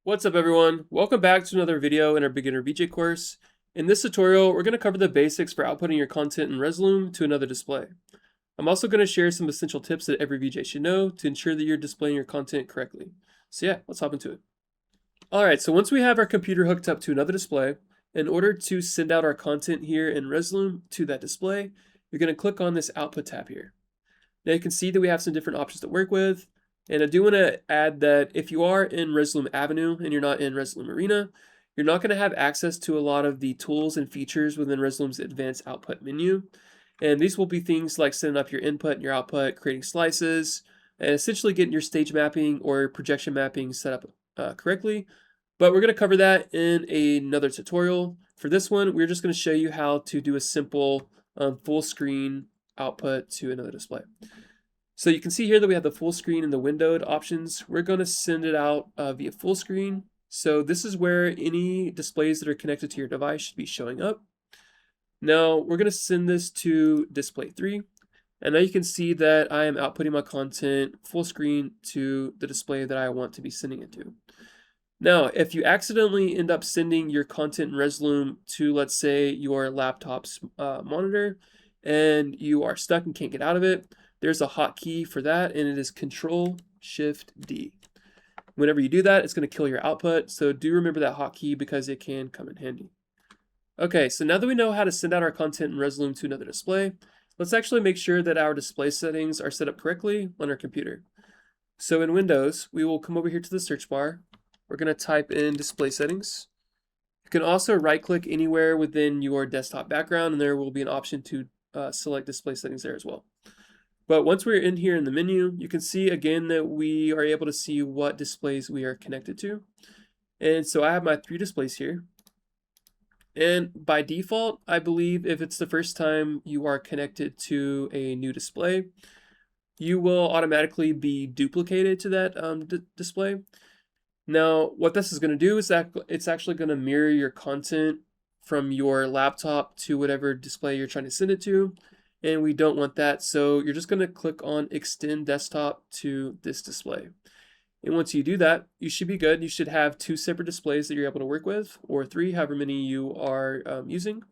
What's up everyone? Welcome back to another video in our beginner VJ course. In this tutorial, we're going to cover the basics for outputting your content in Resolume to another display. I'm also going to share some essential tips that every VJ should know to ensure that you're displaying your content correctly. So yeah, let's hop into it. Alright, so once we have our computer hooked up to another display, in order to send out our content here in Resolume to that display, you're going to click on this output tab here. Now you can see that we have some different options to work with. And I do want to add that if you are in Resolume Avenue and you're not in Resolume Arena, you're not going to have access to a lot of the tools and features within Resolume's advanced output menu. And these will be things like setting up your input and your output, creating slices, and essentially getting your stage mapping or projection mapping set up correctly. But we're going to cover that in another tutorial. For this one, we're just going to show you how to do a simple full screen output to another display. So you can see here that we have the full screen and the windowed options. We're going to send it out via full screen. So this is where any displays that are connected to your device should be showing up. Now we're going to send this to display 3. And now you can see that I am outputting my content full screen to the display that I want to be sending it to. Now, if you accidentally end up sending your content in Resolume to, let's say, your laptop's monitor, and you are stuck and can't get out of it, there's a hotkey for that, and it is Control-Shift-D. Whenever you do that, it's going to kill your output, so do remember that hotkey because it can come in handy. Okay, so now that we know how to send out our content in Resolume to another display, let's actually make sure that our display settings are set up correctly on our computer. So in Windows, we will come over here to the search bar. We're going to type in display settings. You can also right-click anywhere within your desktop background, and there will be an option to select display settings there as well. But once we're in here in the menu, you can see again that we are able to see what displays we are connected to. And so I have my 3 displays here. And by default, I believe if it's the first time you are connected to a new display, you will automatically be duplicated to that display. Now, what this is going to do is that it's actually going to mirror your content from your laptop to whatever display you're trying to send it to. And we don't want that, so you're just going to click on Extend Desktop to this display. And once you do that, you should be good. You should have 2 separate displays that you're able to work with, or 3, however many you are using.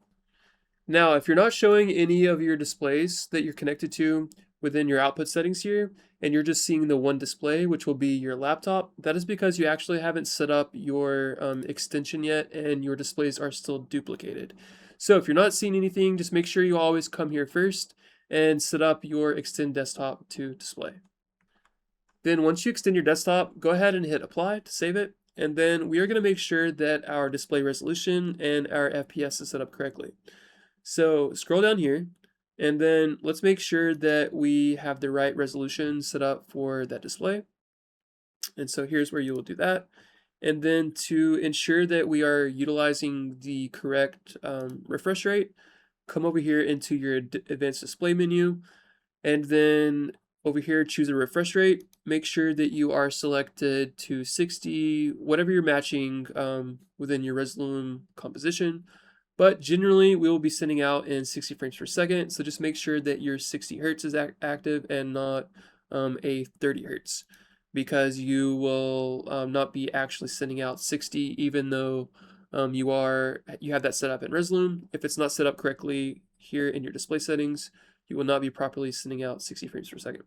Now, if you're not showing any of your displays that you're connected to within your output settings here, and you're just seeing the one display, which will be your laptop, that is because you actually haven't set up your extension yet, and your displays are still duplicated. So if you're not seeing anything, just make sure you always come here first and set up your extend desktop to display. Then once you extend your desktop, go ahead and hit apply to save it. And then we are going to make sure that our display resolution and our FPS is set up correctly. So scroll down here, and then let's make sure that we have the right resolution set up for that display. And so here's where you will do that. And then to ensure that we are utilizing the correct refresh rate, come over here into your advanced display menu, and then over here choose a refresh rate. Make sure that you are selected to 60, whatever you're matching within your Resolume composition. But generally, we will be sending out in 60 frames per second, so just make sure that your 60 hertz is active and not a 30 hertz. Because you will not be actually sending out 60 even though you have that set up in Resolume. If it's not set up correctly here in your display settings, you will not be properly sending out 60 frames per second.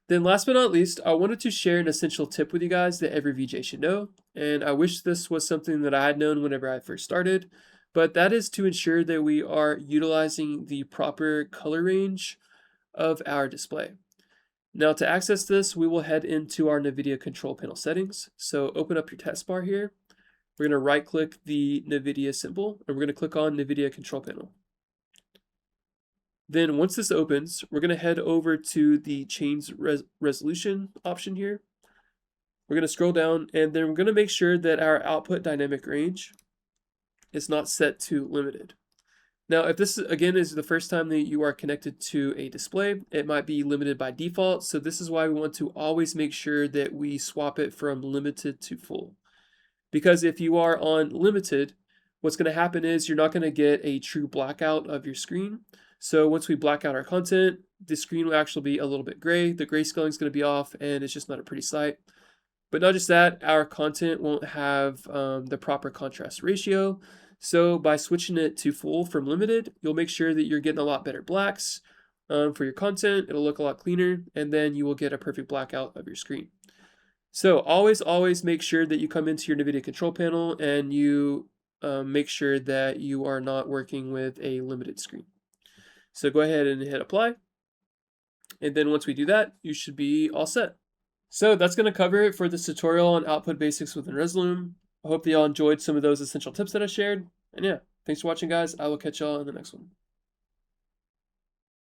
Then last but not least, I wanted to share an essential tip with you guys that every VJ should know, and I wish this was something that I had known whenever I first started, but that is to ensure that we are utilizing the proper color range of our display. Now to access this, we will head into our NVIDIA control panel settings. So open up your taskbar here. We're going to right click the NVIDIA symbol, and we're going to click on NVIDIA control panel. Then once this opens, we're going to head over to the change resolution option here. We're going to scroll down, and then we're going to make sure that our output dynamic range is not set to limited. Now, if this, again, is the first time that you are connected to a display, it might be limited by default. So this is why we want to always make sure that we swap it from limited to full. Because if you are on limited, what's going to happen is you're not going to get a true blackout of your screen. So once we black out our content, the screen will actually be a little bit gray. The grayscaling is going to be off, and it's just not a pretty sight. But not just that, our content won't have the proper contrast ratio. So by switching it to full from limited, you'll make sure that you're getting a lot better blacks for your content. It'll look a lot cleaner, and then you will get a perfect blackout of your screen. So always make sure that you come into your NVIDIA control panel and you make sure that you are not working with a limited screen. So go ahead and hit apply. And then once we do that, you should be all set. So that's going to cover it for this tutorial on output basics within Resolume. I hope that y'all enjoyed some of those essential tips that I shared. And yeah, thanks for watching, guys. I will catch y'all in the next one.